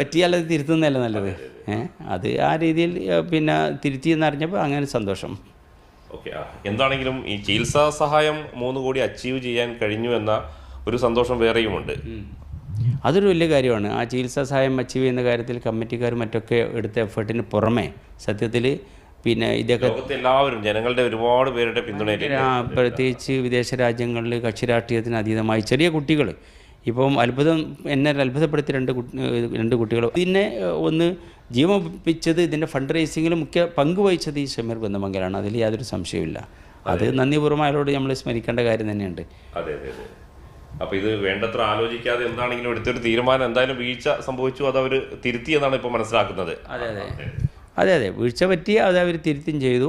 പറ്റിയാൽ അത് തിരുത്തുന്നതല്ലേ നല്ലത്. അത് ആ രീതിയിൽ പിന്നെ തിരുത്തിയെന്നറിഞ്ഞപ്പോൾ അങ്ങനെ സന്തോഷം. ഓക്കെ. എന്താണെങ്കിലും ഈ ചികിത്സാ സഹായം 3 കോടി അച്ചീവ് ചെയ്യാൻ കഴിഞ്ഞു എന്ന ഒരു സന്തോഷം വേറെയുമുണ്ട്. അതൊരു വലിയ കാര്യമാണ്. ആ ചികിത്സാ സഹായം അച്ചീവ് ചെയ്യുന്ന കാര്യത്തിൽ കമ്മിറ്റിക്കാരും മറ്റൊക്കെ എടുത്ത എഫേർട്ടിന് പുറമെ സത്യത്തിൽ പിന്നെ ഇതൊക്കെ എല്ലാവരും ജനങ്ങളുടെ ഒരുപാട് പേരുടെ പിന്തുണ, പ്രത്യേകിച്ച് വിദേശ രാജ്യങ്ങളിൽ കക്ഷി രാഷ്ട്രീയത്തിന് അതീതമായി ചെറിയ കുട്ടികൾ ഇപ്പം എന്നെ അത്ഭുതപ്പെടുത്തി രണ്ട് കുട്ടികൾ ഇതിനെ ഒന്ന് ജീവപിച്ചത് ഇതിൻ്റെ ഫണ്ട് റേസിങ്ങിൽ മുഖ്യ പങ്ക് വഹിച്ചത് ഈ ഷമീർ കുന്ദമംഗലാണ്. അതിൽ യാതൊരു സംശയവുമില്ല. അത് നന്ദിപൂർവ്വം അയാളോട് നമ്മൾ സ്മരിക്കേണ്ട കാര്യം തന്നെയുണ്ട്. അതെ അതെ അതെ. അപ്പോൾ ഇത് വേണ്ടത്ര ആലോചിക്കാതെ എന്താണെങ്കിലും എടുത്തൊരു തീരുമാനം, എന്തായാലും വീഴ്ച സംഭവിച്ചു, അത് അവർ തിരുത്തി എന്നാണ് ഇപ്പോൾ മനസ്സിലാക്കുന്നത്. അതെ അതെ അതെ അതെ വീഴ്ച പറ്റി അത് അവർ തിരുത്തും ചെയ്തു.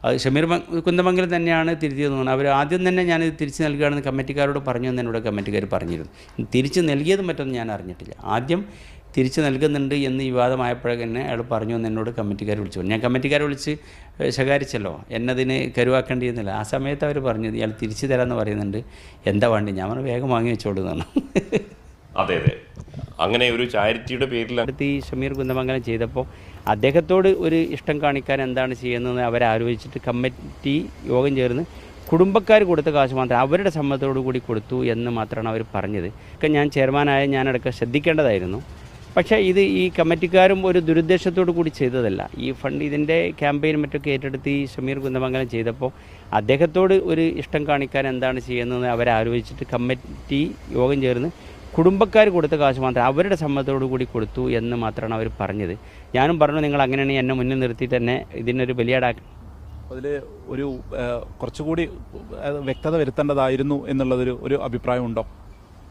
അത് ഷമീർ കുന്ദമംഗലം തന്നെയാണ് തിരുത്തിയതെന്ന് തോന്നുന്നു. അവർ ആദ്യം തന്നെ ഞാനിത് തിരിച്ച് നൽകുകയാണെന്ന് കമ്മിറ്റിക്കാരോട് പറഞ്ഞു എന്ന് എന്നോട് കമ്മിറ്റിക്കാർ പറഞ്ഞിരുന്നു. തിരിച്ച് നൽകിയത് മറ്റൊന്നും ഞാൻ അറിഞ്ഞിട്ടില്ല. ആദ്യം തിരിച്ച് നൽകുന്നുണ്ട് എന്ന് വിവാദമായപ്പോഴേ അയാൾ പറഞ്ഞു എന്ന് എന്നോട് കമ്മിറ്റിക്കാർ വിളിച്ചു. ഞാൻ കമ്മിറ്റിക്കാരെ വിളിച്ച് ശകാരിച്ചല്ലോ, എന്നതിന് കരുവാക്കേണ്ടിയിരുന്നില്ല. ആ സമയത്ത് അവർ പറഞ്ഞു ഇയാൾ തിരിച്ചു തരാമെന്ന് പറയുന്നുണ്ട്, എന്താ വേണ്ടി? ഞാൻ പറഞ്ഞു വേഗം വാങ്ങി വെച്ചോളൂ എന്നാണ്. അതെ അതെ. അങ്ങനെ ഒരു ചാരിറ്റിയുടെ പേരിൽ ഈ ഷമീർ കുന്ദമംഗലം ചെയ്തപ്പോൾ അദ്ദേഹത്തോട് ഒരു ഇഷ്ടം കാണിക്കാൻ എന്താണ് ചെയ്യുന്നതെന്ന് അവരാലോചിച്ചിട്ട് കമ്മിറ്റി യോഗം ചേർന്ന് കുടുംബക്കാർ കൊടുത്ത കാശ് മാത്രം അവരുടെ സമ്മതത്തോടു കൂടി കൊടുത്തു എന്ന് മാത്രമാണ് അവർ പറഞ്ഞത്. ഒക്കെ ഞാൻ ചെയർമാനായ ഞാനടക്കം ശ്രദ്ധിക്കേണ്ടതായിരുന്നു. പക്ഷേ ഇത് ഈ കമ്മിറ്റിക്കാരും ഒരു ദുരുദ്ദേശത്തോടു കൂടി ചെയ്തതല്ല. ഈ ഫണ്ട് ഇതിൻ്റെ ക്യാമ്പയിനും മറ്റൊക്കെ ഏറ്റെടുത്ത് ഈ ഷമീർ കുന്ദമംഗലം ചെയ്തപ്പോൾ അദ്ദേഹത്തോട് ഒരു ഇഷ്ടം കാണിക്കാൻ എന്താണ് ചെയ്യുന്നതെന്ന് അവരാലോചിച്ചിട്ട് കമ്മിറ്റി യോഗം ചേർന്ന് കുടുംബക്കാർ കൊടുത്ത കാശ് മാത്രം അവരുടെ സമ്മതത്തോടു കൂടി കൊടുത്തു എന്ന് മാത്രമാണ് അവർ പറഞ്ഞത്. ഞാനും പറഞ്ഞു നിങ്ങൾ അങ്ങനെയാണെങ്കിൽ എന്നെ മുന്നിൽ നിർത്തി തന്നെ ഇതിനൊരു ബലിയാടാക്കി. അതിൽ ഒരു കുറച്ചുകൂടി വ്യക്തത വരുത്തേണ്ടതായിരുന്നു എന്നുള്ളതൊരു അഭിപ്രായമുണ്ടോ?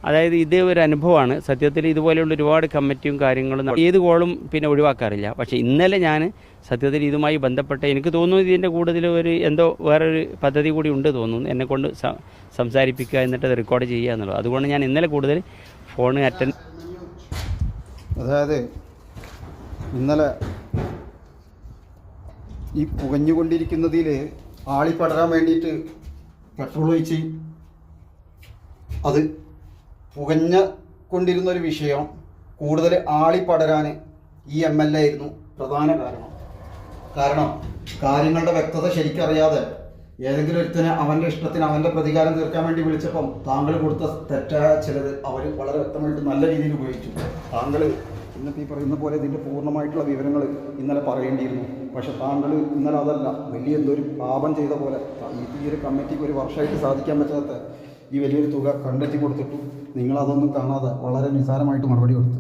അതായത് ഇത് ഒരു അനുഭവമാണ്. സത്യത്തിൽ ഇതുപോലെയുള്ള ഒരുപാട് കമ്മിറ്റിയും കാര്യങ്ങളും ഏത് കോളും പിന്നെ ഒഴിവാക്കാറില്ല. പക്ഷേ ഇന്നലെ ഞാൻ സത്യത്തിൽ ഇതുമായി ബന്ധപ്പെട്ട എനിക്ക് തോന്നുന്നു ഇതിൻ്റെ കൂടുതൽ എന്തോ വേറൊരു പദ്ധതി കൂടി ഉണ്ട് തോന്നുന്നു, എന്നെക്കൊണ്ട് സംസാരിപ്പിക്കുക എന്നിട്ട് അത് റെക്കോർഡ് ചെയ്യുക എന്നുള്ളത്. അതുകൊണ്ട് ഞാൻ ഇന്നലെ കൂടുതൽ ഫോൺ അതായത് ഇന്നലെ ഈ പുകഞ്ഞുകൊണ്ടിരിക്കുന്നതിൽ ആളിപ്പടരാൻ വേണ്ടിയിട്ട് പെട്രോൾ ഒഴിച്ച് അത് പുകഞ്ഞ കൊണ്ടിരുന്നൊരു വിഷയം കൂടുതൽ ആളിപ്പടരാൻ ഈ MLA ആയിരുന്നു പ്രധാന കാരണം കാര്യങ്ങളുടെ വ്യക്തത ശരിക്കറിയാതെ ഏതെങ്കിലും ഒരുത്തനെ അവൻ്റെ ഇഷ്ടത്തിന് അവൻ്റെ പ്രതികാരം തീർക്കാൻ വേണ്ടി വിളിച്ചപ്പം താങ്കൾ കൊടുത്ത തെറ്റായ ചിലത് അവർ വളരെ വ്യക്തമായിട്ട് നല്ല രീതിയിൽ ഉപയോഗിച്ചു. താങ്കൾ ഇന്നത്തെ ഈ പറയുന്ന പോലെ ഇതിൻ്റെ പൂർണ്ണമായിട്ടുള്ള വിവരങ്ങൾ ഇന്നലെ പറയേണ്ടിയിരുന്നു. പക്ഷെ താങ്കൾ ഇന്നലെ അതല്ല, വലിയ എന്തൊരു പാപം ചെയ്ത പോലെ ഈ ഒരു കമ്മിറ്റിക്ക് ഒരു വർഷമായിട്ട് സാധിക്കാൻ പറ്റാത്ത ഈ വലിയൊരു തുക കണ്ടെത്തി കൊടുത്തിട്ടു നിങ്ങളതൊന്നും കാണാതെ വളരെ നിസ്സാരമായിട്ട് മറുപടി കൊടുത്തു.